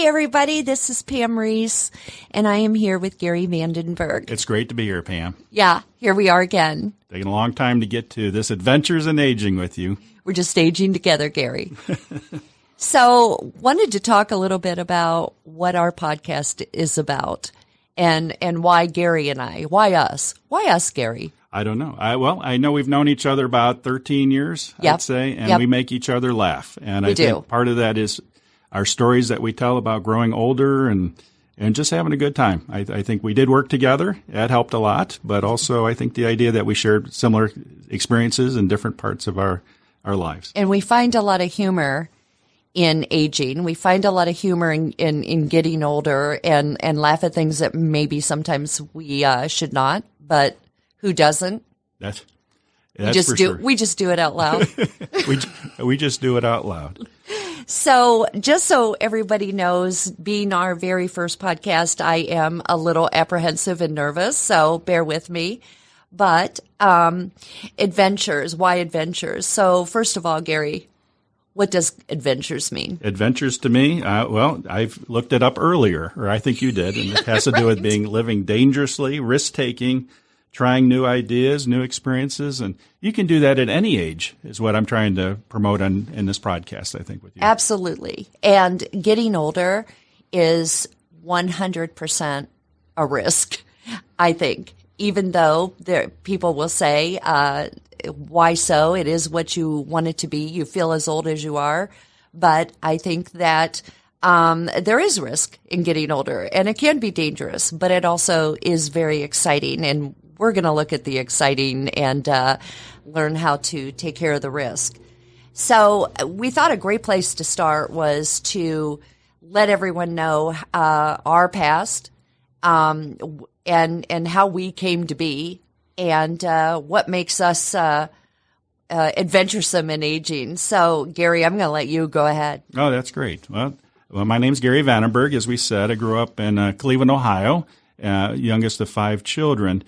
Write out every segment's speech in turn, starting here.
Hey, everybody, this is Pam Reese, and I am here with Gary Vandenberg. It's great to be here, Pam. Yeah, here we are again. Taking a long time to get to this Adventures in Aging with you. We're just aging together, Gary. So, wanted to talk a little bit about what our podcast is about and why Gary and I, why us? Why us, Gary? I don't know. I know we've known each other about 13 years, Yep. I'd say, and we make each other laugh. And We I think do. part of that is our stories that we tell about growing older and just having a good time. I think we did work together. That helped a lot. But also I think the idea that we shared similar experiences in different parts of our lives. And we find a lot of humor in aging. We find a lot of humor in getting older and laugh at things that maybe sometimes we should not, but who doesn't? That's We just do it out loud. we just do it out loud. So just so everybody knows, being our very first podcast, I am a little apprehensive and nervous, so bear with me. But adventures, why adventures? So first of all, Gary, what does adventures mean? Adventures to me, I've looked it up earlier, or I think you did, and it has to do with living dangerously, risk-taking, trying new ideas, new experiences, and you can do that at any age is what I'm trying to promote in this podcast, I think, with you. Absolutely. And getting older is 100% a risk, I think, even though people will say, why so? It is what you want it to be. You feel as old as you are. But I think that there is risk in getting older, and it can be dangerous, but it also is very exciting. And we're going to look at the exciting and learn how to take care of the risk. So we thought a great place to start was to let everyone know our past and how we came to be and what makes us adventuresome in aging. So, Gary, I'm going to let you go ahead. Oh, that's great. Well, my name's Gary Vandenberg. As we said, I grew up in Cleveland, Ohio, youngest of 5 children.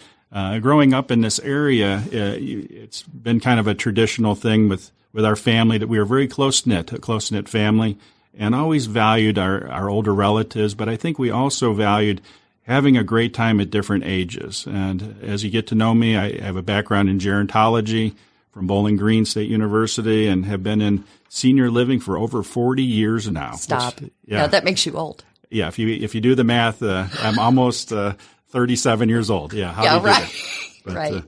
Growing up in this area, it's been kind of a traditional thing with our family that we were very close-knit, a close-knit family, and always valued our older relatives. But I think we also valued having a great time at different ages. And as you get to know me, I have a background in gerontology from Bowling Green State University and have been in senior living for over 40 years now. Stop. No, that makes you old. Yeah, if you do the math, I'm almost 37 years old. Yeah, how do you do that? But, right.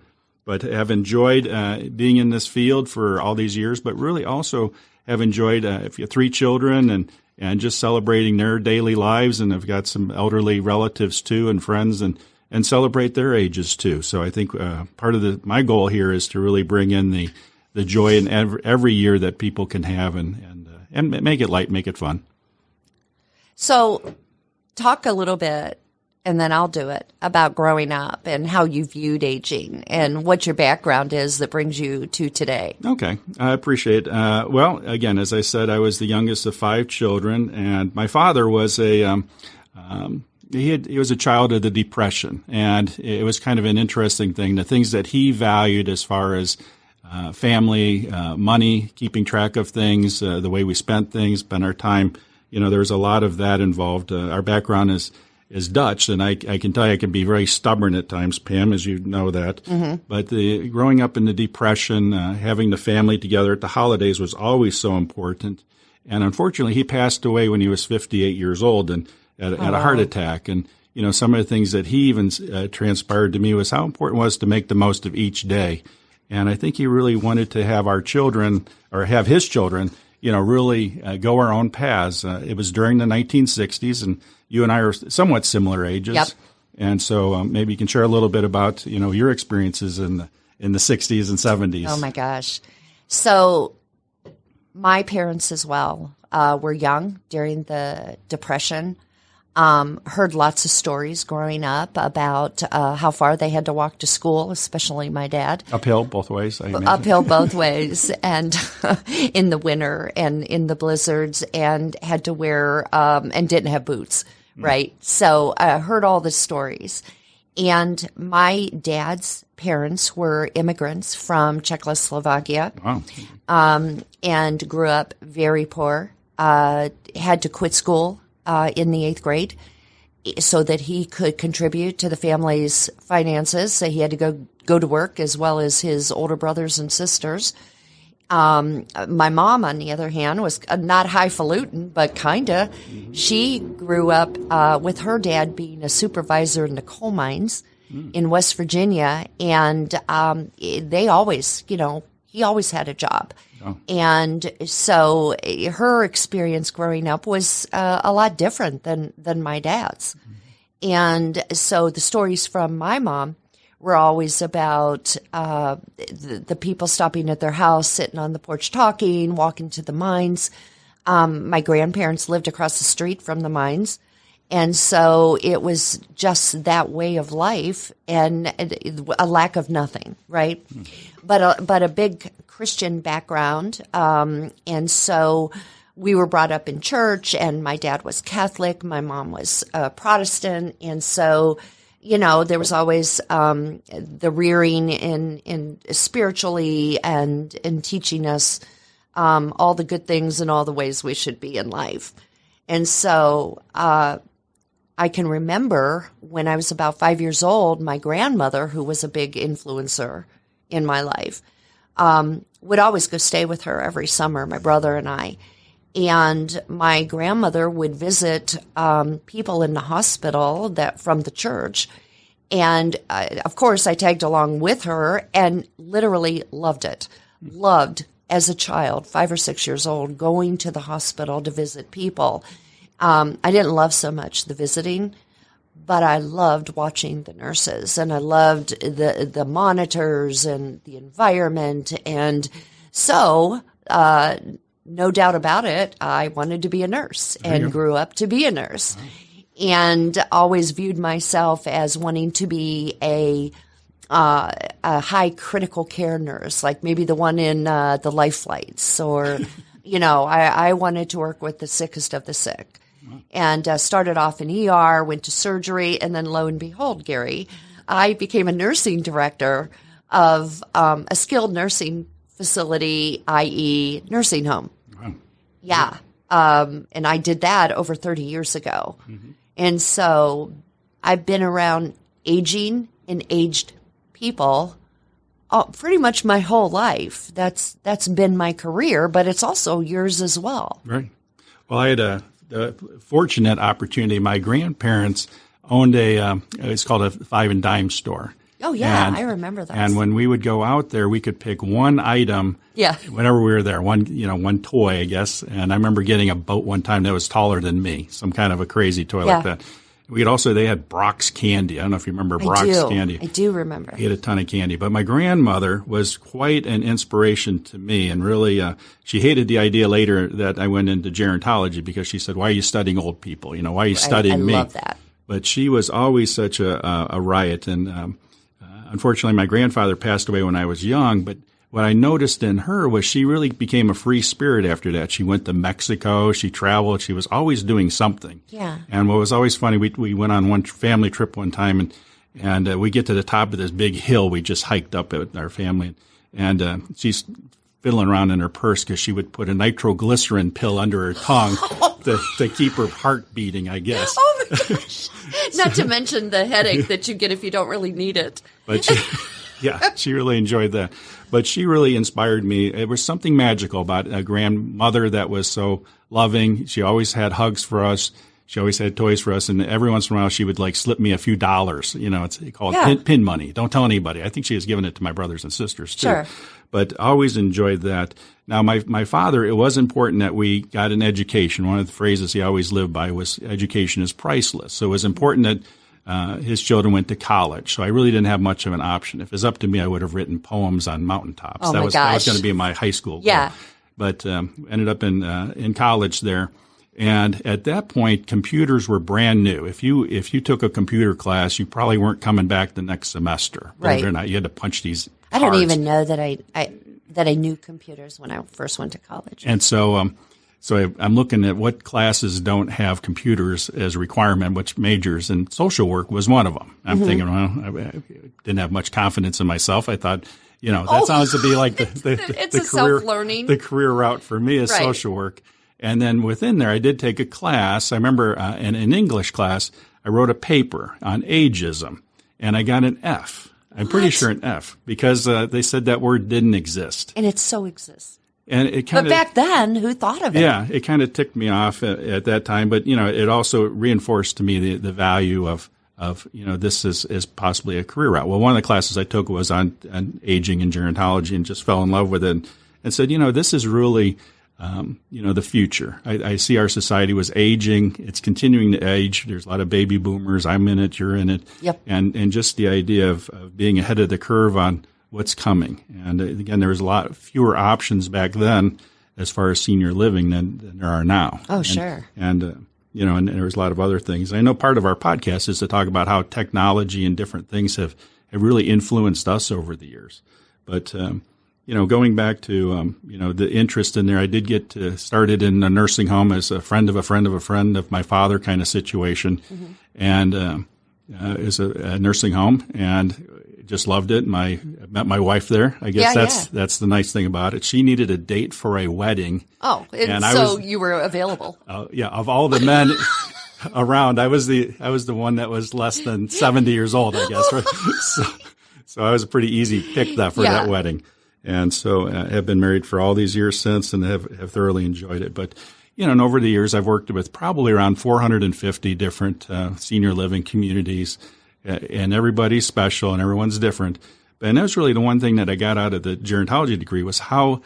But have enjoyed being in this field for all these years, but really also have enjoyed if you have 3 children and just celebrating their daily lives, and I've got some elderly relatives too and friends and celebrate their ages too. So I think part of my goal here is to really bring in the joy in every year that people can have and make it light, make it fun. So talk a little bit, and then I'll do it, about growing up and how you viewed aging and what your background is that brings you to today. Okay. I appreciate it. Well, again, as I said, I was the youngest of 5 children, and my father was he was a child of the Depression, and it was kind of an interesting thing. The things that he valued as far as family, money, keeping track of things, the way we spent our time, there was a lot of that involved. Our background is Dutch, and I can tell you I can be very stubborn at times, Pam, as you know that. Mm-hmm. But growing up in the Depression, having the family together at the holidays was always so important. And unfortunately, he passed away when he was 58 years old and at a heart attack. And, some of the things that he even transpired to me was how important it was to make the most of each day. And I think he really wanted to have our children, or have his children, really go our own paths. It was during the 1960s, and you and I are somewhat similar ages. Yep. And so maybe you can share a little bit about, your experiences in the 60s and 70s. Oh, my gosh. So my parents as well were young during the Depression. Heard lots of stories growing up about how far they had to walk to school, especially my dad. Uphill both ways, I imagine. Uphill both ways, and in the winter and in the blizzards, and had to wear and didn't have boots, right? So I heard all the stories. And my dad's parents were immigrants from Czechoslovakia. Wow. And grew up very poor, had to quit school in the 8th grade so that he could contribute to the family's finances. So he had to go to work as well as his older brothers and sisters. My mom, on the other hand, was not highfalutin, but kinda. She grew up with her dad being a supervisor in the coal mines in West Virginia, and they always, he always had a job. Oh. And so her experience growing up was a lot different than my dad's. And so the stories from my mom were always about the people stopping at their house, sitting on the porch talking, walking to the mines. My grandparents lived across the street from the mines. And so it was just that way of life and a lack of nothing, right? But a big Christian background. And so we were brought up in church, and my dad was Catholic. My mom was Protestant. And so, there was always the rearing in spiritually and in teaching us all the good things and all the ways we should be in life. And so I can remember when I was about 5 years old, my grandmother, who was a big influencer in my life, would always go stay with her every summer, my brother and I. And my grandmother would visit people in the hospital from the church. And, of course, I tagged along with her and literally loved it. Loved, as a child, 5 or 6 years old, going to the hospital to visit people. I didn't love so much the visiting, but I loved watching the nurses, and I loved the monitors and the environment. And so, no doubt about it, I wanted to be a nurse and grew up to be a nurse, and always viewed myself as wanting to be a high critical care nurse, like maybe the one in the life flights, or, I wanted to work with the sickest of the sick. And started off in ER, went to surgery, and then lo and behold, Gary, I became a nursing director of a skilled nursing facility, i.e. nursing home. Wow. Yeah. And I did that over 30 years ago. Mm-hmm. And so I've been around aging and aged people pretty much my whole life. That's been my career, but it's also yours as well. Right. Well, I had the fortunate opportunity. My grandparents owned it's called a 5 and dime store. Oh, yeah, I remember that. And when we would go out there, we could pick one item whenever we were there, one toy, I guess. And I remember getting a boat one time that was taller than me, some kind of a crazy toy like that. They had Brock's candy. I don't know if you remember Brock's candy. I do remember. We had a ton of candy. But my grandmother was quite an inspiration to me, and really she hated the idea later that I went into gerontology because she said, "Why are you studying old people? Why are you studying me?" I love that. But she was always such a riot. And unfortunately, my grandfather passed away when I was young, but what I noticed in her was she really became a free spirit after that. She went to Mexico. She traveled. She was always doing something. Yeah. And what was always funny, we went on one family trip one time, and we get to the top of this big hill. We just hiked up with our family, and she's fiddling around in her purse because she would put a nitroglycerin pill under her tongue to keep her heart beating, I guess. Oh, my gosh. Not to mention the headache that you get if you don't really need it. But she really enjoyed that. But she really inspired me. It was something magical about a grandmother that was so loving. She always had hugs for us. She always had toys for us. And every once in a while, she would slip me a few dollars. It's called pin money. Don't tell anybody. I think she has given it to my brothers and sisters too. Sure. But always enjoyed that. Now, my father, it was important that we got an education. One of the phrases he always lived by was education is priceless. So it was important that his children went to college, so I really didn't have much of an option. If it was up to me, I would have written poems on mountaintops. Oh, that my was gosh. going to be my high school goal. But ended up in college there. And at that point, computers were brand new. If you took a computer class, you probably weren't coming back the next semester. Believe it or not, you had to punch these cards. I don't even know that I knew computers when I first went to college. And so I'm looking at what classes don't have computers as a requirement, which majors, and social work was one of them. I'm thinking, I didn't have much confidence in myself. I thought, that sounds to be like the career, self-learning. The career route for me is social work. And then within there, I did take a class. I remember in an English class, I wrote a paper on ageism, and I got an F. I'm pretty sure an F, because they said that word didn't exist. And it so exists. And it kind But back then, who thought of it? Yeah, it kind of ticked me off at that time. But, it also reinforced to me the value of this is possibly a career route. Well, one of the classes I took was on aging and gerontology, and just fell in love with it and said, this is really, the future. I see our society was aging. It's continuing to age. There's a lot of baby boomers. I'm in it. You're in it. Yep. And just the idea of being ahead of the curve on what's coming. And again, there was a lot fewer options back then as far as senior living than there are now. Oh, sure. And there was a lot of other things. I know part of our podcast is to talk about how technology and different things have really influenced us over the years. But, going back to, the interest in there, I did get started in a nursing home as a friend of a friend of a friend of my father kind of situation. Mm-hmm. And is a nursing home, and just loved it. I met my wife there. I guess that's the nice thing about it. She needed a date for a wedding. Oh, and you were available. Of all the men around, I was the one that was less than 70 years old, I guess. Right? So I was a pretty easy pick for that wedding. And so I have been married for all these years since, and have thoroughly enjoyed it. But and over the years, I've worked with probably around 450 different senior living communities. And everybody's special and everyone's different. And that was really the one thing that I got out of the gerontology degree, was how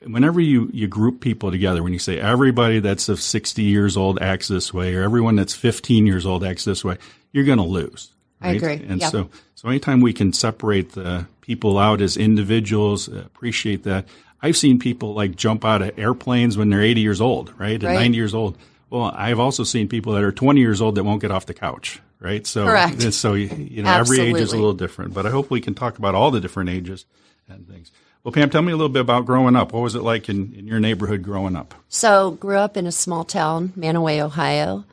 whenever you group people together, when you say everybody that's of 60 years old acts this way, or everyone that's 15 years old acts this way, you're going to lose. Right? I agree. And so anytime we can separate the people out as individuals, appreciate that. I've seen people jump out of airplanes when they're 80 years old, right? And 90 years old. Well, I've also seen people that are 20 years old that won't get off the couch. Right. So, correct. So, every age is a little different, but I hope we can talk about all the different ages and things. Well, Pam, tell me a little bit about growing up. What was it like in your neighborhood growing up? So, grew up in a small town, Manaway, Ohio,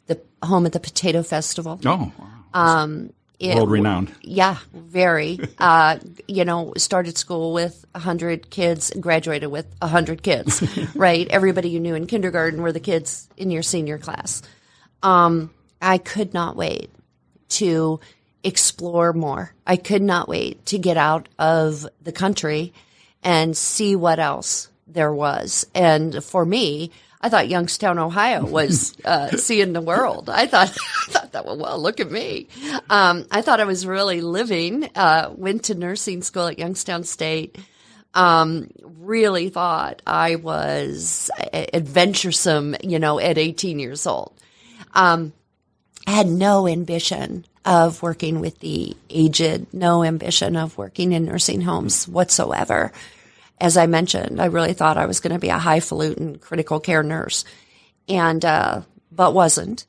the home of the Potato Festival. Oh, wow. World renowned. Yeah, very. Started school with 100 kids, graduated with 100 kids, right? Everybody you knew in kindergarten were the kids in your senior class. I could not wait to explore more. I could not wait to get out of the country and see what else there was. And for me, I thought Youngstown, Ohio was seeing the world. I thought that, well, look at me. I thought I was really living, went to nursing school at Youngstown State, really thought I was adventuresome, at 18 years old. I had no ambition of working with the aged, no ambition of working in nursing homes whatsoever. As I mentioned, I really thought I was going to be a highfalutin critical care nurse, and but wasn't,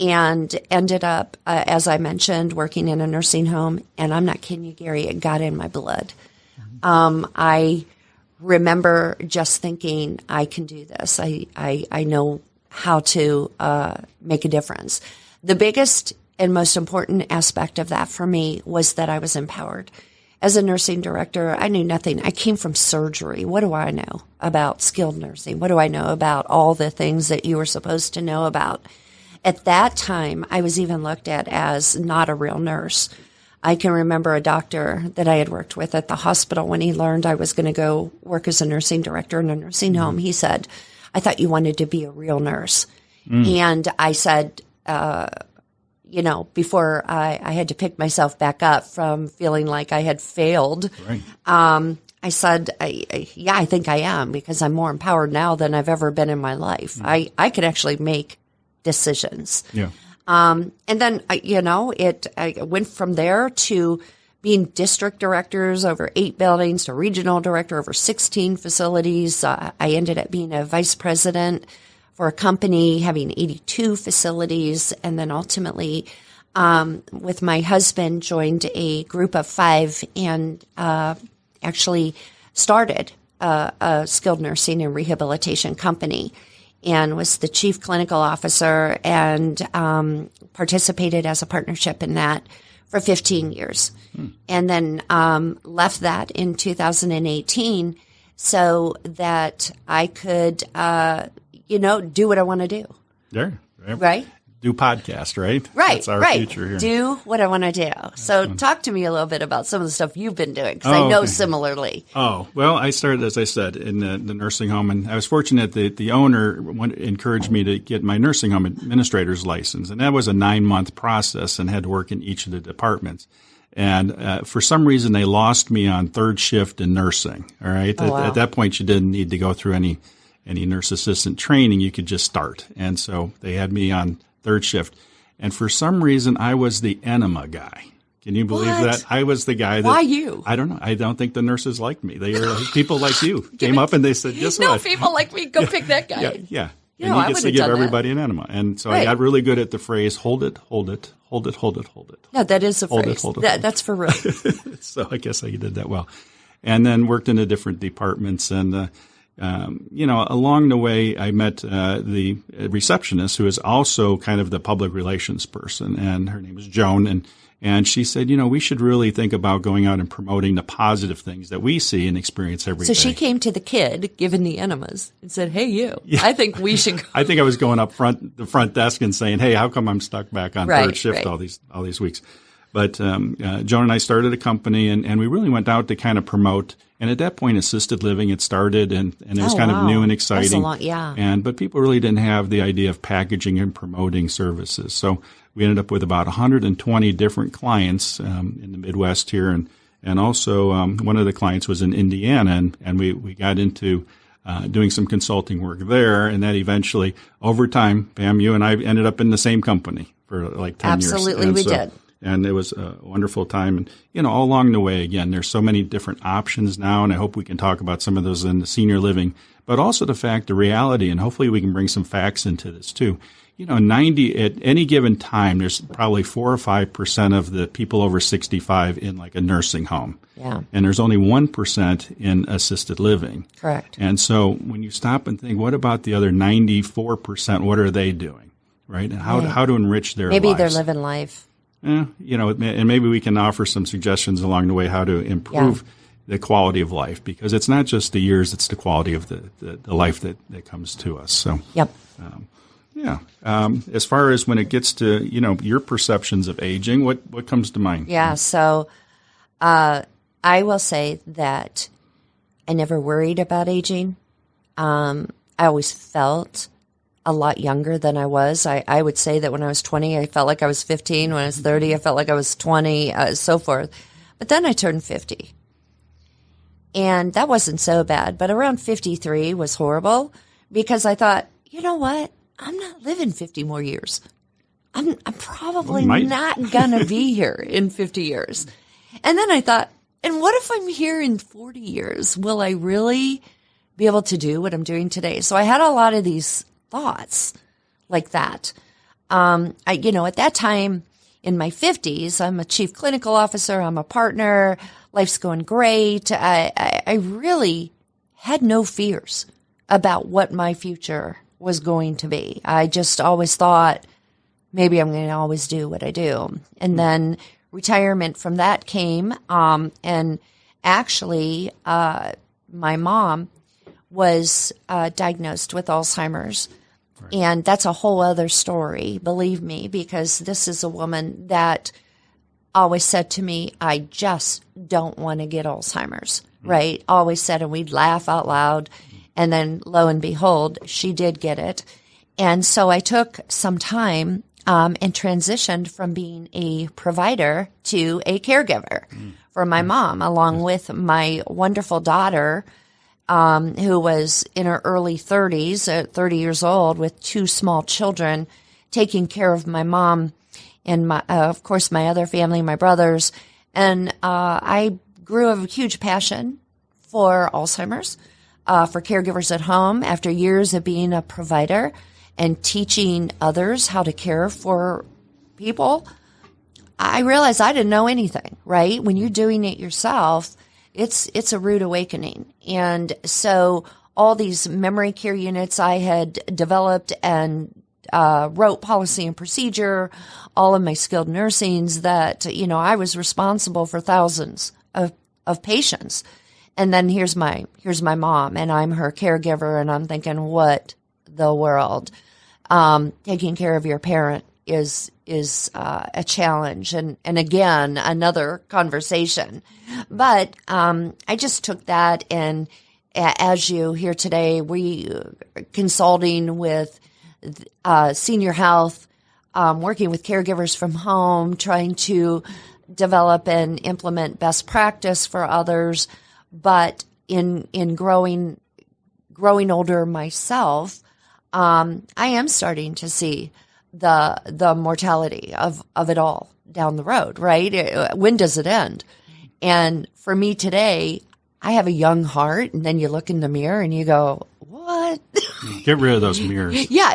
and ended up, as I mentioned, working in a nursing home. And I'm not kidding you, Gary, it got in my blood. I remember just thinking, I can do this. I know how to make a difference. The biggest and most important aspect of that for me was that I was empowered. As a nursing director, I knew nothing. I came from surgery. What do I know about skilled nursing? What do I know about all the things that you were supposed to know about? At that time, I was even looked at as not a real nurse. I can remember a doctor that I had worked with at the hospital when he learned I was going to go work as a nursing director in a nursing home. He said, I thought you wanted to be a real nurse. And I said, before I had to pick myself back up from feeling like I had failed, right. I said, I think I am, because I'm more empowered now than I've ever been in my life. I could actually make decisions. Yeah. And then, I went from there to being district directors over 8 buildings, to regional director over 16 facilities. I ended up being a vice president for a company having 82 facilities, and then ultimately, with my husband, joined a group of 5 and actually started a skilled nursing and rehabilitation company, and was the chief clinical officer, and participated as a partnership in that for 15 years. And then left that in 2018 so that I could do what I want to do. There. Right? Do podcast, right? Right. That's our future here. Do what I want to do. So talk to me a little bit about some of the stuff you've been doing, because I know similarly. Oh, well, I started, as I said, in the nursing home, and I was fortunate that the owner encouraged me to get my nursing home administrator's license, and that was a 9-month process and had to work in each of the departments. And for some reason, they lost me on third shift in nursing, all right? At that point, you didn't need to go through any nurse assistant training. You could just start. And so they had me on third shift. And for some reason, I was the enema guy. Can you believe that? I was the guy that... Why you? I don't know. I don't think the nurses liked me. They were people like you came up and they said, guess what? No, people like me, go pick that guy. Yeah. And he gets to give everybody an enema. And so I got really good at the phrase, hold it, hold it, hold it, hold it, hold it. No, that is a phrase. Hold it. That's for real. So I guess I did that well. And then worked in the different departments. And, along the way, I met the receptionist, who is also kind of the public relations person. And her name is Joan. And she said, we should really think about going out and promoting the positive things that we see and experience every day. So she came to the kid, given the enemas, and said, hey, you, I think we should go. I think I was going up the front desk and saying, hey, how come I'm stuck back on third shift all these weeks? But Joan and I started a company, and we really went out to kind of promote. And at that point, assisted living had started, and it was kind of new and exciting. But people really didn't have the idea of packaging and promoting services. So we ended up with about 120 different clients in the Midwest here, and also one of the clients was in Indiana, and we got into doing some consulting work there, and that eventually, over time, Pam, you and I ended up in the same company for like 10 years. Absolutely, we did. And it was a wonderful time. And, all along the way, again, there's so many different options now, and I hope we can talk about some of those in the senior living, but also the reality, and hopefully we can bring some facts into this too. 90 at any given time, there's probably 4 or 5% of the people over 65 in like a nursing home. Yeah. And there's only 1% in assisted living. Correct. And so when you stop and think, what about the other 94%? What are they doing? Right? And how to enrich their lives? Maybe they're living life. And maybe we can offer some suggestions along the way how to improve the quality of life, because it's not just the years, it's the quality of the life that comes to us. So, yep. As far as when it gets to, your perceptions of aging, what comes to mind? Yeah. So, I will say that I never worried about aging. I always felt a lot younger than I was. I would say that when I was 20, I felt like I was 15. When I was 30, I felt like I was 20, so forth. But then I turned 50. And that wasn't so bad. But around 53 was horrible, because I thought, you know what? I'm not living 50 more years. I'm probably not going to be here in 50 years. And then I thought, and what if I'm here in 40 years? Will I really be able to do what I'm doing today? So I had a lot of these thoughts like that. At that time in my 50s, I'm a chief clinical officer. I'm a partner. Life's going great. I really had no fears about what my future was going to be. I just always thought maybe I'm going to always do what I do. And then retirement from that came. And actually, my mom was diagnosed with Alzheimer's. Right. And that's a whole other story, believe me, because this is a woman that always said to me, I just don't want to get Alzheimer's, right? Always said, and we'd laugh out loud. And then lo and behold, she did get it. And so I took some time and transitioned from being a provider to a caregiver for my mom, along with my wonderful daughter, who was in her early 30s, 30 years old, with 2 small children, taking care of my mom and of course, my other family, my brothers. And I grew a huge passion for Alzheimer's, for caregivers at home after years of being a provider and teaching others how to care for people. I realized I didn't know anything, right? When you're doing it yourself, it's a rude awakening. And so all these memory care units I had developed and wrote policy and procedure, all of my skilled nursings that, I was responsible for thousands of patients. And then here's my mom, and I'm her caregiver, and I'm thinking, what the world. Taking care of your parent is a challenge, and again, another conversation. But I just took that, and as you hear today, we consulting with senior health, working with caregivers from home, trying to develop and implement best practice for others. But in growing older myself, I am starting to see the mortality of it all down the road, right? When does it end? And for me today, I have a young heart, and then you look in the mirror and you go, what? Get rid of those mirrors. Yeah.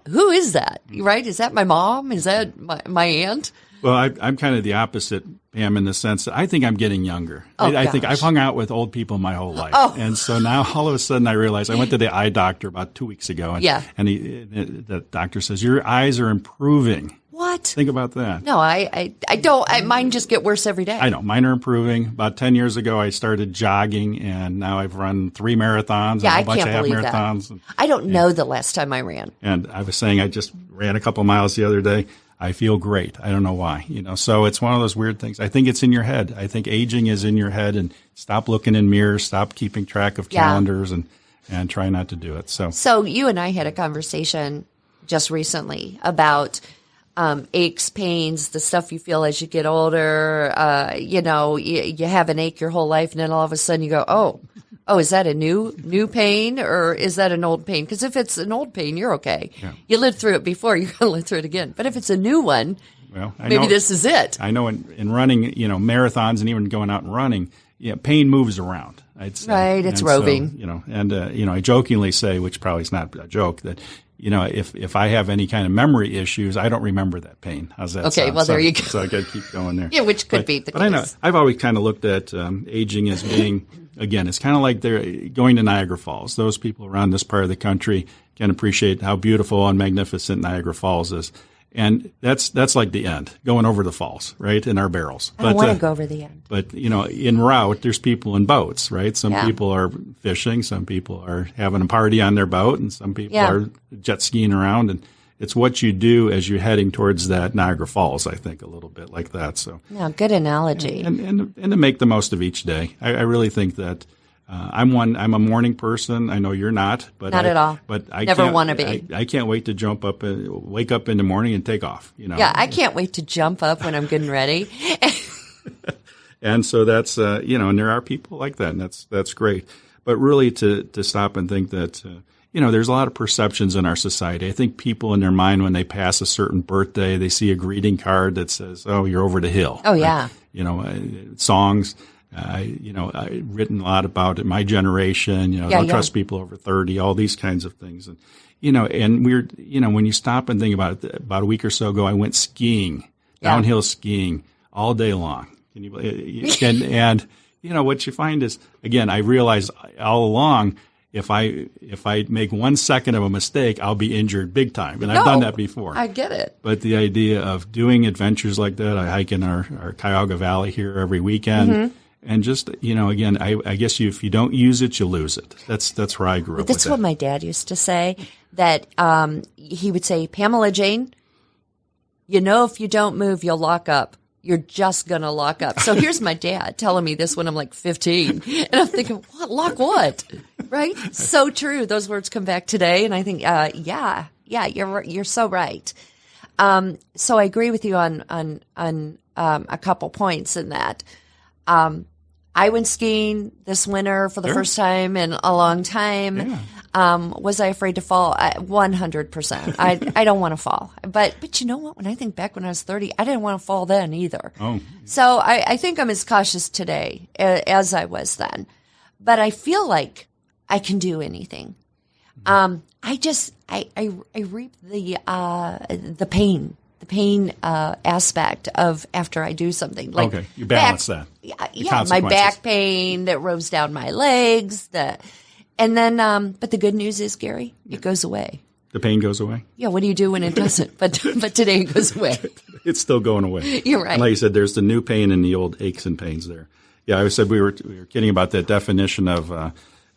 Who is that? Right? Is that my mom? Is that my aunt? Well, I'm kind of the opposite, Pam, in the sense that I think I'm getting younger. I think I've hung out with old people my whole life. Oh. And so now all of a sudden I realize I went to the eye doctor about 2 weeks ago. And the doctor says, your eyes are improving. What? Think about that. No, I don't. Mine just get worse every day. I know. Mine are improving. About 10 years ago, I started jogging, and now I've run 3 marathons and a bunch of half marathons. I don't know the last time I ran. And I was saying I just ran a couple miles the other day. I feel great. I don't know why, so it's one of those weird things. I think it's in your head. I think aging is in your head, and stop looking in mirrors, stop keeping track of calendars, and try not to do it. So you and I had a conversation just recently about aches, pains, the stuff you feel as you get older. You have an ache your whole life, and then all of a sudden you go, oh, is that a new pain, or is that an old pain? Because if it's an old pain, you're okay. Yeah. You lived through it before, you're going to live through it again. But if it's a new one, maybe this is it. I know in running, marathons and even going out and running, pain moves around. I'd say. Right, it's roving. So, I jokingly say, which probably is not a joke, that if I have any kind of memory issues, I don't remember that pain. How's that Okay, sound? well, there you go. So I got to keep going there. Yeah, which could be the case. But I know, I've always kind of looked at aging as being, again, it's kind of like they're going to Niagara Falls. Those people around this part of the country can appreciate how beautiful and magnificent Niagara Falls is. And that's like the end, going over the falls, right, in our barrels. I don't want to go over the end. But, en route, there's people in boats, right? Some people are fishing, some people are having a party on their boat, and some people are jet skiing around. And it's what you do as you're heading towards that Niagara Falls, I think, a little bit like that. So, good analogy. And to make the most of each day. I really think that I'm a morning person. I know you're not, but not at all. But I never want to be. I can't wait to jump up and wake up in the morning and take off. Yeah, I can't wait to jump up when I'm good and ready. And so that's and there are people like that, and that's great. But really, to stop and think that there's a lot of perceptions in our society. I think people in their mind, when they pass a certain birthday, they see a greeting card that says, "Oh, you're over the hill." Oh yeah. Songs. I've written a lot about it. My generation, don't trust people over 30, all these kinds of things. And, and we're, when you stop and think about it, about a week or so ago, I went skiing, downhill skiing all day long. Can you believe? And what you find is, again, I realized all along, if I make 1 second of a mistake, I'll be injured big time. And I've done that before. I get it. But the idea of doing adventures like that, I hike in our Cuyahoga Valley here every weekend. Mm-hmm. And just, again, I guess if you don't use it, you lose it. That's where I grew up. That's what my dad used to say, that he would say, Pamela Jane, if you don't move, you'll lock up. You're just going to lock up. So here's my dad telling me this when I'm like 15. And I'm thinking, what? Lock what? Right? So true. Those words come back today. And I think, you're so right. So I agree with you on a couple points in that. I went skiing this winter for the first time in a long time. Yeah. Was I afraid to fall? 100%. I don't want to fall. But you know what? When I think back when I was 30, I didn't want to fall then either. Oh. So I think I'm as cautious today as I was then. But I feel like I can do anything. I reap the pain. The pain aspect of after I do something. Like okay, you balance that. Yeah, my back pain that rolls down my legs. And then, but the good news is, Gary, it goes away. The pain goes away? Yeah, what do you do when it doesn't? But today it goes away. It's still going away. You're right. And like you said, there's the new pain and the old aches and pains there. Yeah, I said we were kidding about that definition of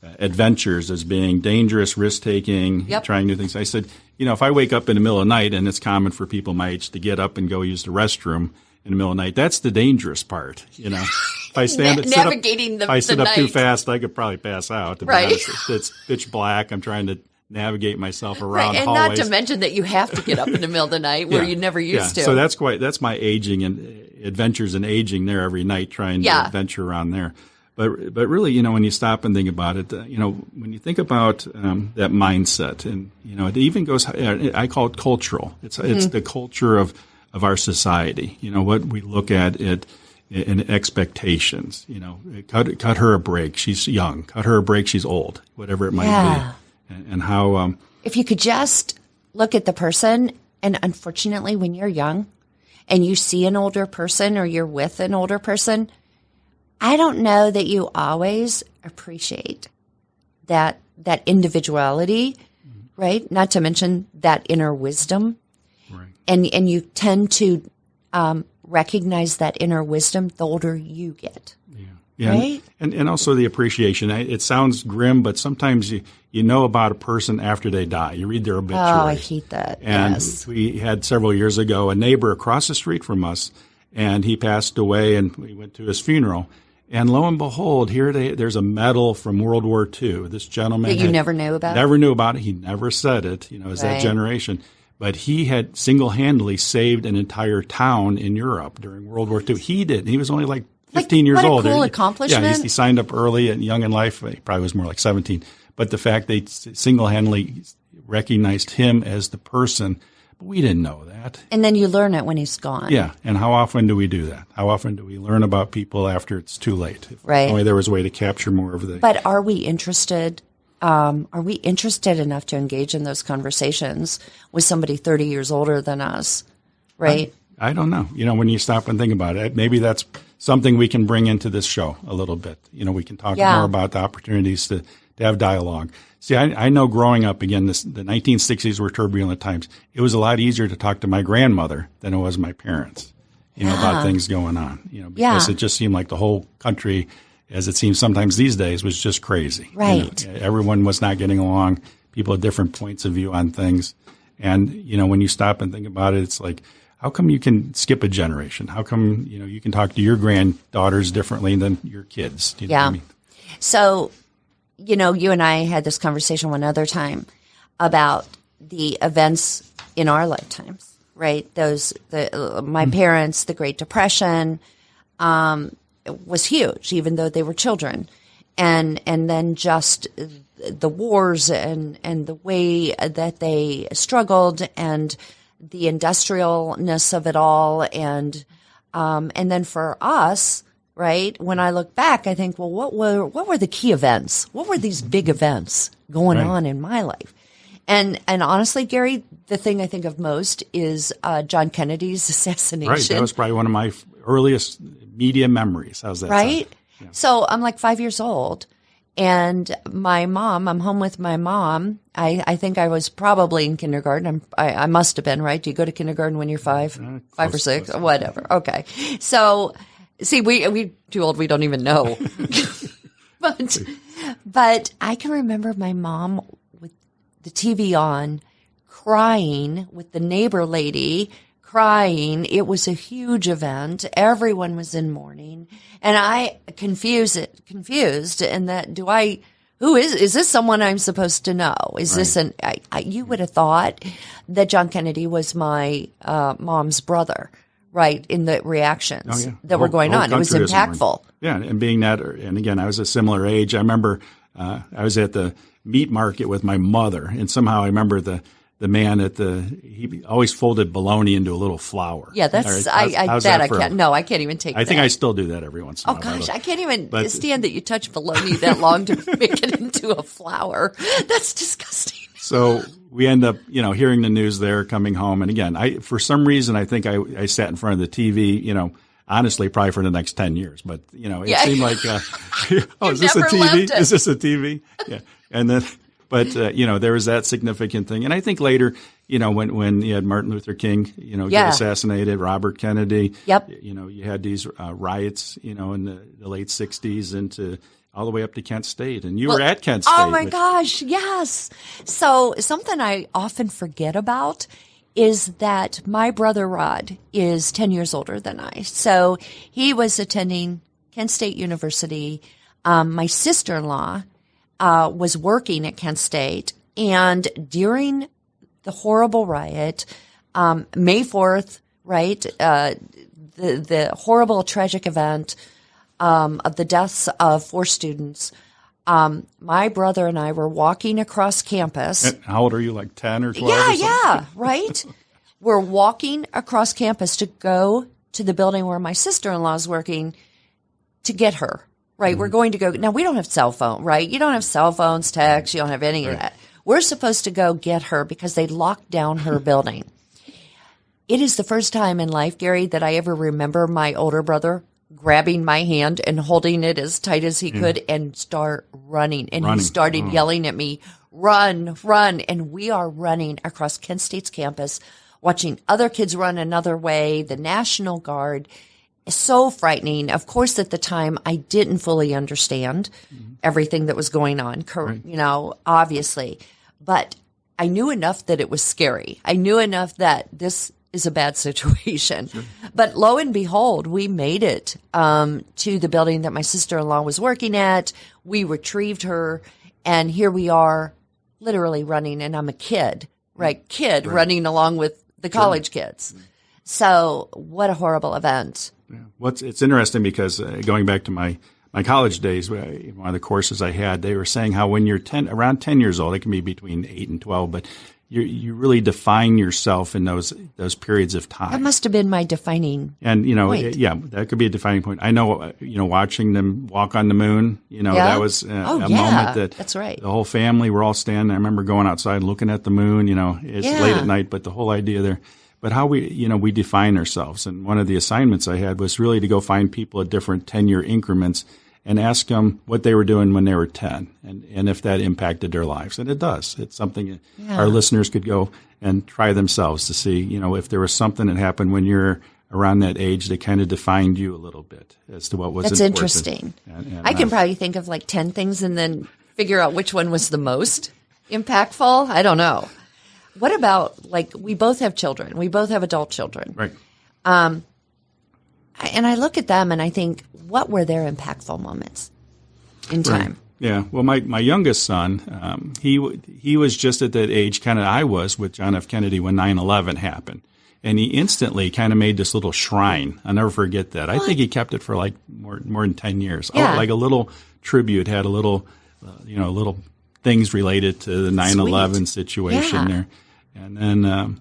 adventures as being dangerous, risk-taking, trying new things. I said, if I wake up in the middle of the night, and it's common for people my age to get up and go use the restroom in the middle of the night, that's the dangerous part. If I navigating if I sit the up too night. fast, I could probably pass out. To be honest. It's pitch black. I'm trying to navigate myself around and hallways. not to mention that you have to get up in the middle of the night where you never used to. So that's my aging and adventures in aging there every night, trying to adventure around there. But really, when you stop and think about it, when you think about that mindset, and it even goes, I call it cultural. It's the culture of our society. What we look at it in expectations. Cut her a break. She's young. Cut her a break. She's old. Whatever it might be, and how. If you could just look at the person, and unfortunately, when you're young, and you see an older person or you're with an older person, I don't know that you always appreciate that individuality, right? Not to mention that inner wisdom. Right. And you tend to recognize that inner wisdom the older you get. Yeah. Right? And also the appreciation. It sounds grim, but sometimes you know about a person after they die. You read their obituary. Oh, I hate that. And we had several years ago a neighbor across the street from us, and he passed away, and we went to his funeral. And lo and behold, there's a medal from World War II. This gentleman that you never knew about? Never knew about it. He never said it, as that generation. But he had single-handedly saved an entire town in Europe during World War II. He did. He was only like 15 years old. What a cool accomplishment. Yeah, he signed up early and young in life. He probably was more like 17. But the fact they single-handedly recognized him as the person, but we didn't know that. And then you learn it when he's gone. Yeah, and how often do we do that? How often do we learn about people after it's too late? Right. Only there was a way to capture more of the... But are we interested? Are we interested enough to engage in those conversations with somebody 30 years older than us? Right. I don't know. When you stop and think about it, maybe that's something we can bring into this show a little bit. We can talk more about the opportunities to have dialogue. See, I know growing up, again, the 1960s were turbulent times. It was a lot easier to talk to my grandmother than it was my parents, about things going on, because it just seemed like the whole country, as it seems sometimes these days, was just crazy. Right. Everyone was not getting along. People had different points of view on things. And, when you stop and think about it, it's like, how come you can skip a generation? How come, you can talk to your granddaughters differently than your kids? Do you know what I mean? So, you and I had this conversation one other time about the events in our lifetimes, right? My parents, the Great Depression, was huge, even though they were children. And then just the wars and the way that they struggled and the industrialness of it all. And then for us, right, when I look back, I think, well, what were the key events? What were these big events going on in my life? And honestly, Gary, the thing I think of most is John Kennedy's assassination. Right, that was probably one of my earliest media memories. How's that sound? Yeah. So I'm like 5 years old, and my mom, I'm home with my mom. I think I was probably in kindergarten. I must have been, right? Do you go to kindergarten when you're five or six, or whatever? Okay. So, see, we too old. We don't even know. But I can remember my mom with the TV on, crying with the neighbor lady, crying. It was a huge event. Everyone was in mourning, and I confused, and that who is this someone I'm supposed to know? Is this you would have thought that John Kennedy was my mom's brother, right? In the reactions that were going on. It was impactful. Yeah. And being that, and again, I was a similar age. I remember, I was at the meat market with my mother, and somehow I remember the man he always folded bologna into a little flour. Yeah, that's, I can't even take that. I think I still do that every once in a while. Oh gosh, I can't even stand that you touch bologna that long to make it into a flour. That's disgusting. So we end up, hearing the news there, coming home. And again, for some reason, I think I sat in front of the TV, honestly, probably for the next 10 years. But, it seemed like, is this a TV? Is this a TV? Yeah. And then, but, there was that significant thing. And I think later, when you had Martin Luther King, get assassinated, Robert Kennedy. Yep. You had these riots, in the late 60s into all the way up to Kent State. And you were at Kent State. Oh, my gosh, yes. So something I often forget about is that my brother Rod is 10 years older than I. So he was attending Kent State University. My sister-in-law was working at Kent State. And during the horrible riot, May 4th, right, the horrible, tragic event of the deaths of 4 students, my brother and I were walking across campus. And how old are you, like 10 or 12 or something? Yeah, right? We're walking across campus to go to the building where my sister-in-law is working to get her, right? We're going to go. Now, we don't have cell phone, right? You don't have cell phones, text. You don't have any of that. We're supposed to go get her because they locked down her building. It is the first time in life, Gary, that I ever remember my older brother grabbing my hand and holding it as tight as he could and start running. And he started yelling at me, run, run. And we are running across Kent State's campus, watching other kids run another way, the National Guard. So frightening. Of course, at the time, I didn't fully understand everything that was going on, you know, obviously. But I knew enough that it was scary. I knew enough that this is a bad situation. Sure. But lo and behold, we made it to the building that my sister-in-law was working at. We retrieved her, and here we are literally running, and I'm a kid, right? Running along with the college kids. So what a horrible event. Yeah. It's interesting because going back to my college days, one of the courses I had, they were saying how when you're around 10 years old, it can be between 8 and 12, but you really define yourself in those periods of time. That must have been my defining and, point. That could be a defining point. I know, watching them walk on the moon, that was a moment that that's right. The whole family were all standing. I remember going outside looking at the moon, it's late at night, but the whole idea there. But how we define ourselves. And one of the assignments I had was really to go find people at different 10-year increments and ask them what they were doing when they were 10 and if that impacted their lives. And it does. It's something our listeners could go and try themselves to see, if there was something that happened when you're around that age that kind of defined you a little bit as to what was That's important. Interesting. And I can probably think of like 10 things and then figure out which one was the most impactful. I don't know. What about, we both have children. We both have adult children. Right. And I look at them and I think, what were their impactful moments in time? Right. Yeah. Well, my youngest son, he was just at that age kind of I was with John F. Kennedy when 9/11 happened. And he instantly kind of made this little shrine. I'll never forget that. I think he kept it for more than 10 years. Yeah. Like a little tribute, had a little, little things related to the 9/11 situation there. And then,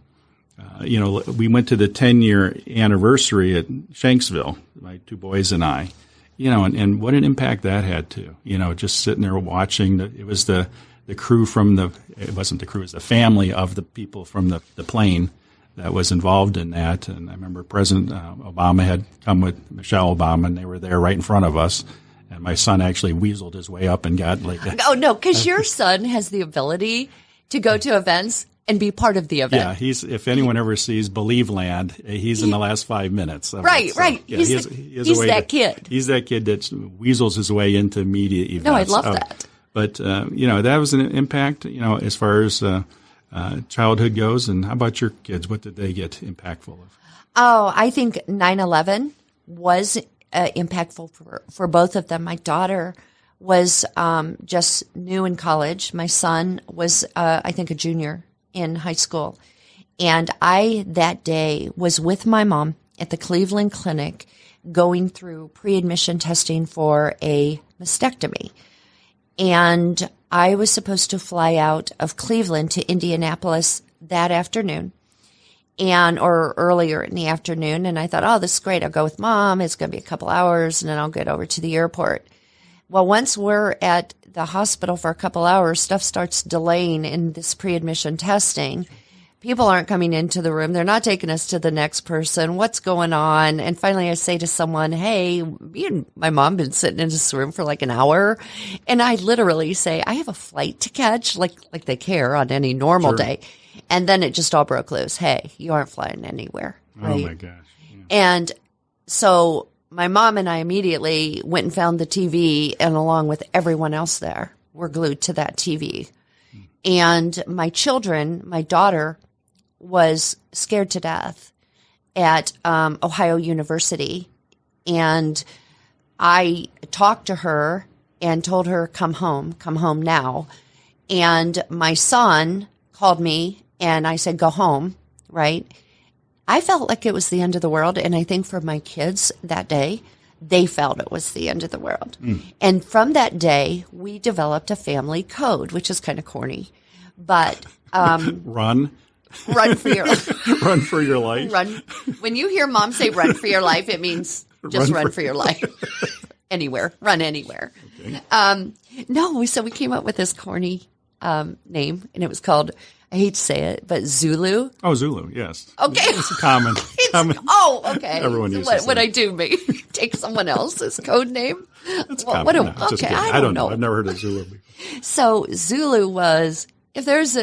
we went to the 10-year anniversary at Shanksville, my 2 boys and I, and what an impact that had too. Just sitting there watching. It was the crew it wasn't the crew, it was the family of the people from the plane that was involved in that. And I remember President Obama had come with Michelle Obama, and they were there right in front of us. And my son actually weaseled his way up and got Oh, no, because your son has the ability to go to events and be part of the event. Yeah, if anyone ever sees Believe Land, he's in the last 5 minutes. Right. Yeah, he's that kid. He's that kid that weasels his way into media events. No, I love that. But, that was an impact, as far as childhood goes. And how about your kids? What did they get impactful of? Oh, I think 9/11 was impactful for both of them. My daughter was just new in college. My son was, I think, a junior in high school. And I, that day, was with my mom at the Cleveland Clinic going through pre-admission testing for a mastectomy. And I was supposed to fly out of Cleveland to Indianapolis that afternoon or earlier in the afternoon. And I thought, oh, this is great. I'll go with Mom. It's going to be a couple hours and then I'll get over to the airport. Well, once we're at the hospital for a couple hours, stuff starts delaying in this pre-admission testing. People aren't coming into the room. They're not taking us to the next person. What's going on? And finally I say to someone, hey, me and my mom been sitting in this room for like an hour. And I literally say, I have a flight to catch, like they care on any normal day. And then it just all broke loose. Hey, you aren't flying anywhere. Right? Oh my gosh. Yeah. And so my mom and I immediately went and found the TV, and along with everyone else there, were glued to that TV. And my children, my daughter was scared to death at Ohio University. And I talked to her and told her, come home now. And my son called me and I said, go home, right? I felt like it was the end of the world. And I think for my kids that day, they felt it was the end of the world. And from that day, we developed a family code, which is kind of corny, but Run for your run for your life. Run. When you hear mom say run for your life, it means just run for your life. Anywhere. Run anywhere. Okay. No, so we came up with this corny name, and it was called, I hate to say it, but Zulu. Oh, Zulu, yes. Okay. It's a common. Oh, okay. Everyone uses it. What I do, maybe take someone else's code name? It's common. Okay, I don't know. I've never heard of Zulu before. So Zulu was, if there's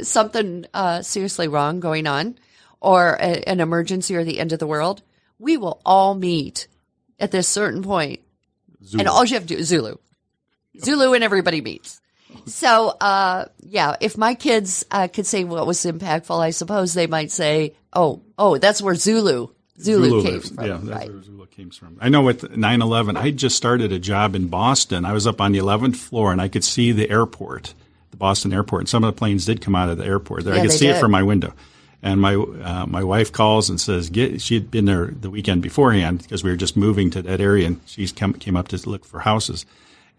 something seriously wrong going on, or an emergency or the end of the world, we will all meet at this certain point. Zulu. And all you have to do is Zulu. Zulu and everybody meets. So, if my kids could say what was impactful, I suppose they might say, oh, that's where Zulu came from. Yeah, that's where Zulu came from. I know with 9/11, I just started a job in Boston. I was up on the 11th floor, and I could see the airport, the Boston airport, and some of the planes did come out of the airport there. I could see it from my window. And my wife calls and says, she had been there the weekend beforehand because we were just moving to that area, and she came up to look for houses.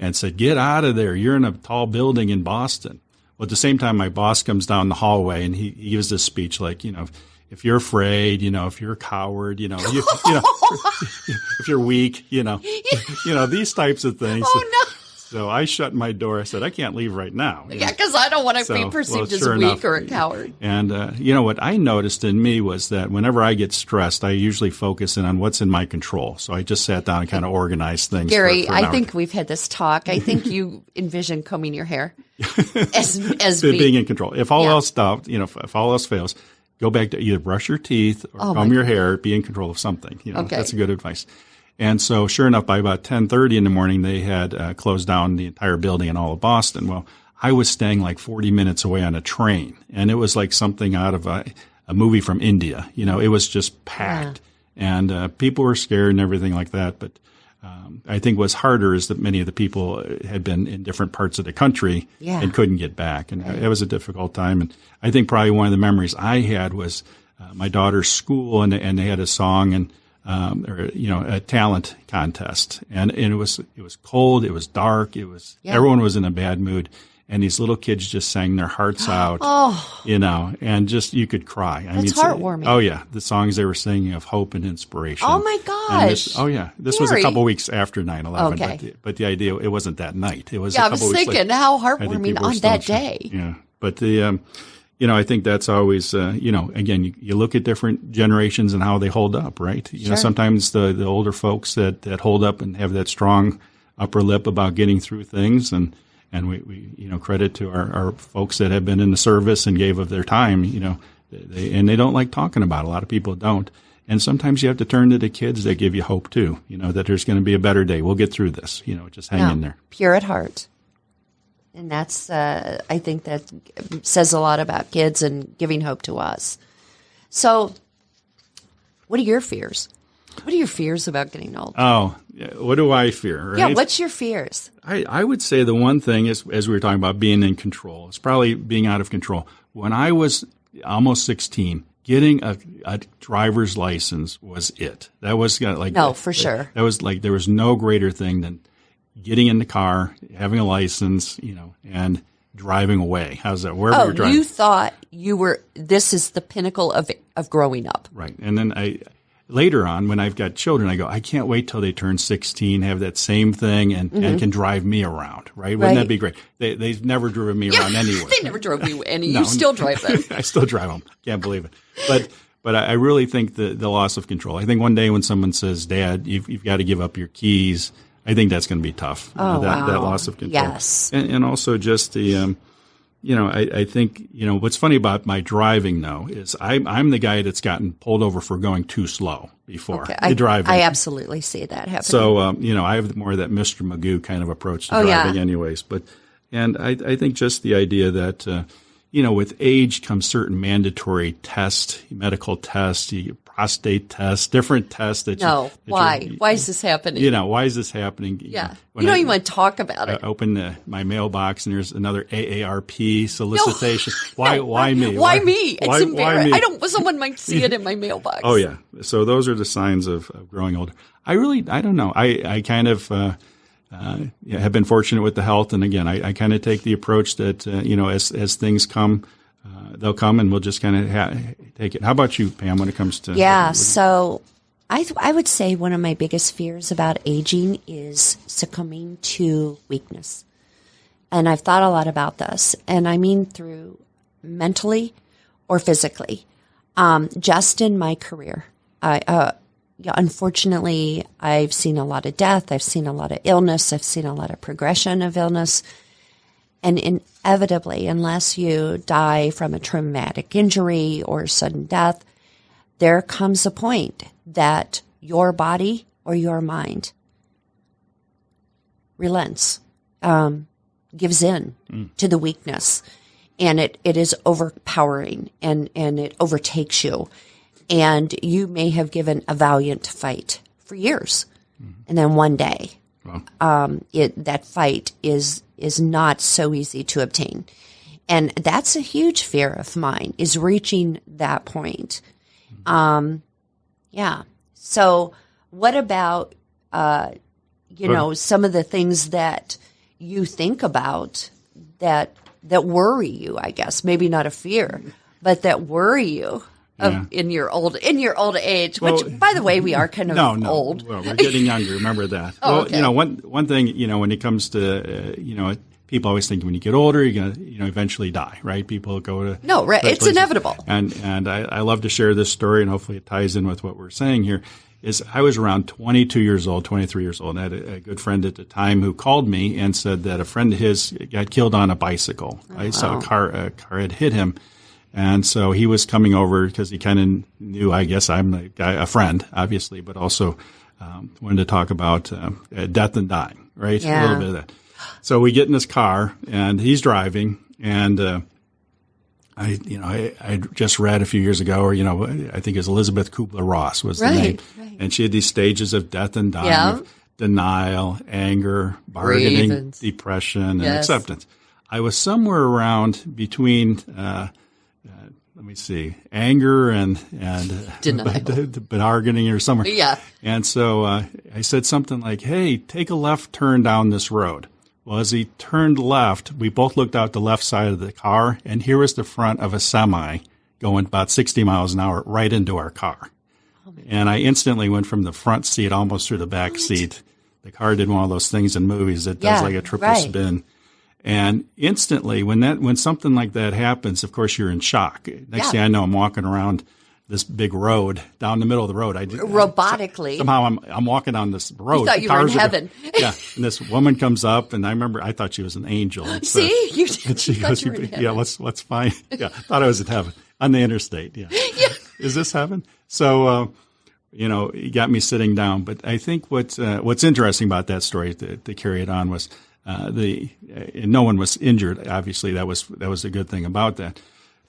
And said, get out of there. You're in a tall building in Boston. Well, at the same time, my boss comes down the hallway and he gives this speech like, if you're afraid, if you're a coward, if you're weak, these types of things. Oh, no. So I shut my door. I said, I can't leave right now. Yeah, because I don't want to be perceived as weak or a coward. And, what I noticed in me was that whenever I get stressed, I usually focus in on what's in my control. So I just sat down and kind of organized things. Gary, for an hour. I think we've had this talk. I think you envision combing your hair as being in control. If all else stopped, if all else fails, go back to either brush your teeth or comb your hair, be in control of something. Okay. That's a good advice. And so sure enough, by about 10:30 in the morning, they had closed down the entire building in all of Boston. Well, I was staying like 40 minutes away on a train, and it was like something out of a movie from India. It was just packed, and people were scared and everything like that. But I think what's harder is that many of the people had been in different parts of the country and couldn't get back, and it was a difficult time. And I think probably one of the memories I had was my daughter's school, and they had a song and a talent contest, and it was cold, it was dark, everyone was in a bad mood, and these little kids just sang their hearts out, and just you could cry. That's heartwarming. Oh yeah, the songs they were singing of hope and inspiration. Oh my gosh! This was a couple weeks after 9/11. Okay. But the idea, it wasn't that night. It was. I was thinking how heartwarming on that day. Yeah, but the. I think that's always, again, you look at different generations and how they hold up, right? Sometimes the older folks that hold up and have that strong upper lip about getting through things, and we credit to our folks that have been in the service and gave of their time, they don't like talking about it. A lot of people don't. And sometimes you have to turn to the kids that give you hope too, that there's going to be a better day. We'll get through this, just hang in there. Pure at heart. And that's, I think that says a lot about kids and giving hope to us. So what are your fears? What are your fears about getting old? Oh, what do I fear? Right? Yeah, what's your fears? I would say the one thing is, as we were talking about being in control, it's probably being out of control. When I was almost 16, getting a driver's license was it. That was for sure. That was there was no greater thing than getting in the car, having a license, and driving away. How's that? Wherever you're driving. You thought this is the pinnacle of growing up. Right. And then later on, when I've got children, I go, I can't wait till they turn 16, have that same thing, and can drive me around, right? Wouldn't that be great? They've never driven me around anywhere. They never drove you any. No, you still drive them. I still drive them. Can't believe it. But I really think the loss of control. I think one day when someone says, Dad, you've got to give up your keys, I think that's going to be tough. That loss of control. Yes. And also just the, I think, what's funny about my driving, though, is I'm the guy that's gotten pulled over for going too slow before driving. I absolutely see that happening. So, I have more of that Mr. Magoo kind of approach to driving anyways. And I think just the idea that, with age comes certain mandatory tests, medical tests, prostate tests, different tests why? Why is this happening? Why is this happening? Yeah. You don't even want to talk about it. I open my mailbox and there's another AARP solicitation. Why me? Why me? It's embarrassing. Why me? Someone might see it in my mailbox. Oh, yeah. So those are the signs of growing older. I don't know. I kind of have been fortunate with the health. And again, I kind of take the approach that, as things come, they'll come and we'll just kind of take it. How about you, Pam, when it comes to... Yeah, so I would say one of my biggest fears about aging is succumbing to weakness. And I've thought a lot about this, and I mean through mentally or physically. Just in my career, unfortunately, I've seen a lot of death. I've seen a lot of illness. I've seen a lot of progression of illness. And inevitably, unless you die from a traumatic injury or sudden death, there comes a point that your body or your mind relents, gives in to the weakness. And it is overpowering and it overtakes you. And you may have given a valiant fight for years. And then one day, that fight is not so easy to obtain. And that's a huge fear of mine, is reaching that point. So what about, some of the things that you think about that worry you, I guess, maybe not a fear, but that worry you in your old age, which, by the way, we are kind of old. Well, we're getting younger. Remember that. Okay. One thing, when it comes to, people always think when you get older, you're going to, eventually die, right? People go to... No, right. It's inevitable. And I love to share this story, and hopefully it ties in with what we're saying here, is I was around 22 years old, 23 years old, and I had a good friend at the time who called me and said that a friend of his got killed on a bicycle. Right? So a car had hit him. And so he was coming over because he kind of knew, I guess I'm a friend, obviously, but also wanted to talk about death and dying, right? Yeah. A little bit of that. So we get in his car, and he's driving, and I just read a few years ago, or I think it was Elizabeth Kubler-Ross was the name, and she had these stages of death and dying, of denial, anger, bargaining, depression, and acceptance. I was somewhere around between. Let me see, anger and denial, bargaining or somewhere. Yeah. And so I said something like, "Hey, take a left turn down this road." Well, as he turned left, we both looked out the left side of the car, and here was the front of a semi going about 60 miles an hour right into our car. And I instantly went from the front seat almost through the back seat. The car did one of those things in movies that does like a triple spin. And instantly, when something like that happens, of course, you're in shock. Next thing I know, I'm walking around this big road down the middle of the road. Robotically. Somehow I'm walking down this road. You thought you were in heaven. And this woman comes up, and I thought she was an angel. See? And she goes, let's find. Yeah, thought I was in heaven on the interstate. Yeah. Is this heaven? So, it got me sitting down. But I think what's interesting about that story to carry it on was, no one was injured. Obviously, that was a good thing about that.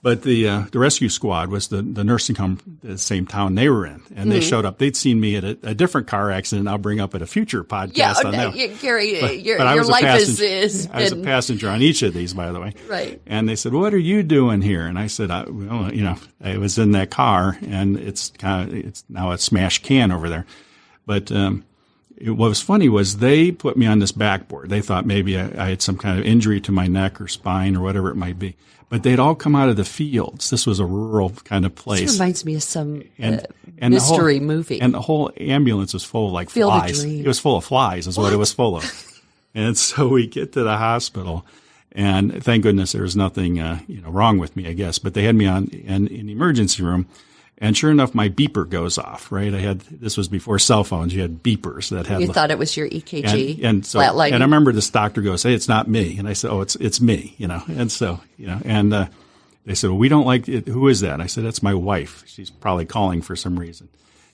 But the rescue squad was the nursing home, the same town they were in, and they showed up. They'd seen me at a different car accident. I'll bring up at a future podcast on that. Gary, your life is. I was a passenger on each of these, by the way. Right. And they said, "What are you doing here?" And I said, I was in that car, and it's now a smashed can over there, but. What was funny was they put me on this backboard. They thought maybe I had some kind of injury to my neck or spine or whatever it might be. But they'd all come out of the fields. This was a rural kind of place. This reminds me of some mystery movie. And the whole ambulance was full of Field of flies. Dreams. It was full of flies is what it was full of. And so we get to the hospital, and thank goodness there was nothing wrong with me, I guess. But they had me in the emergency room. And sure enough, my beeper goes off, right? This was before cell phones. You had beepers that had. You thought it was your EKG. And so, and I remember this doctor goes, "Hey, it's not me." And I said, "Oh, it's me," And so, and they said, "Well, we don't like it. Who is that?" And I said, "That's my wife. She's probably calling for some reason."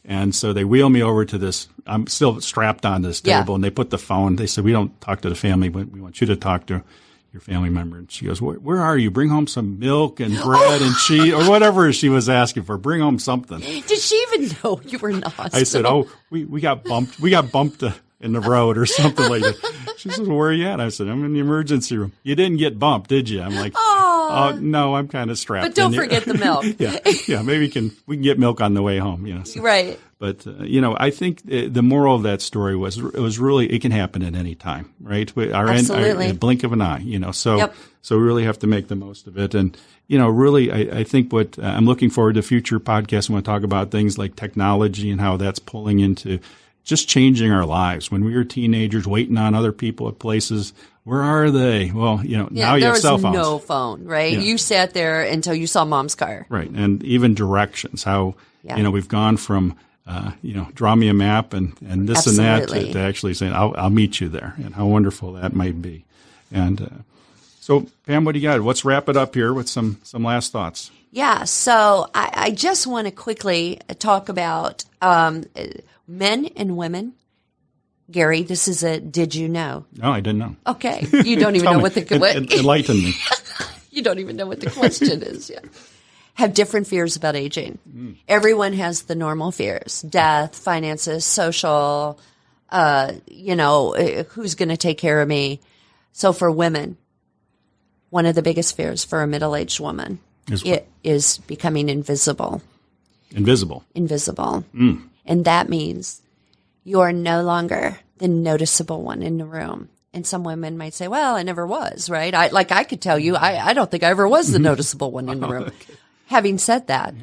And so they wheel me over to this. I'm still strapped on this table, and they put the phone. They said, "We don't talk to the family, but we want you to talk to your family member." And she goes, "Where are you? Bring home some milk and bread and cheese," or whatever she was asking for. Bring home something. Did she even know you were in the hospital? I said, "Oh, we got bumped. We got bumped in the road or something like that." She said, "Where are you at?" I said, "I'm in the emergency room." "You didn't get bumped, did you?" I'm like, "Oh, no, I'm kind of strapped." But don't forget the milk. yeah. Maybe we can get milk on the way home. So. Right. But I think the moral of that story was really it can happen at any time, right? Absolutely. In a blink of an eye. So Yep. So we really have to make the most of it. And really, I think what I'm looking forward to future podcasts. I want to talk about things like technology and how that's pulling into just changing our lives. When we were teenagers, waiting on other people at places, where are they? Well, now you have cell phones. There was no phone, right? Yeah. You sat there until you saw mom's car. Right. And even directions, how, we've gone from, draw me a map and this Absolutely. and that to actually saying, I'll meet you there, and how wonderful that might be. And so, Pam, what do you got? Let's wrap it up here with some last thoughts. Yeah. So I just want to quickly talk about men and women. Gary, this is a did you know? No, I didn't know. Okay. You don't even know what the enlighten me. You don't even know what the question is yet. Have different fears about aging. Everyone has the normal fears: death, finances, social, who's going to take care of me. So for women, one of the biggest fears for a middle-aged woman is becoming invisible. Invisible. And that means you're no longer the noticeable one in the room. And some women might say, well, I never was, right? I could tell you, I don't think I ever was the noticeable one in the room. Okay. Having said that,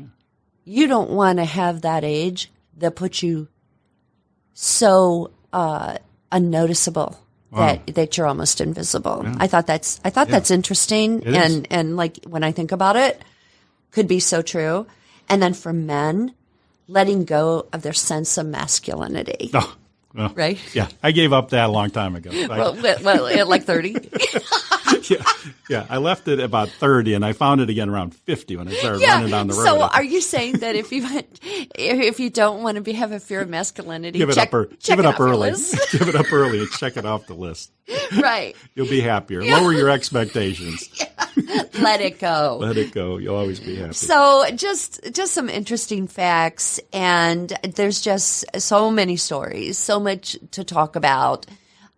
you don't want to have that age that puts you so unnoticeable that you're almost invisible. Yeah. I thought that's interesting. And like when I think about it, could be so true. And then for men, letting go of their sense of masculinity. Oh, well, right? Yeah. I gave up that a long time ago. Well, at like 30? Yeah. I left it about 30, and I found it again around 50 when I started running down the road. So are you saying that if you don't want to have a fear of masculinity, give it up early. Give it up early and check it off the list. Right. You'll be happier. Lower your expectations. Let it go. Let it go. You'll always be happy. So just some interesting facts, and there's just so many stories, so much to talk about.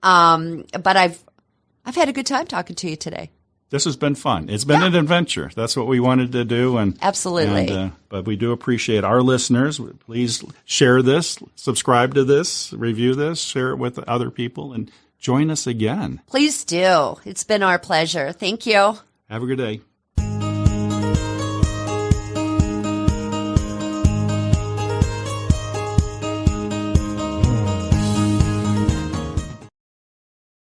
But I've had a good time talking to you today. This has been fun. It's been an adventure. That's what we wanted to do. Absolutely. But we do appreciate our listeners. Please share this, subscribe to this, review this, share it with other people, and join us again. Please do. It's been our pleasure. Thank you. Have a good day.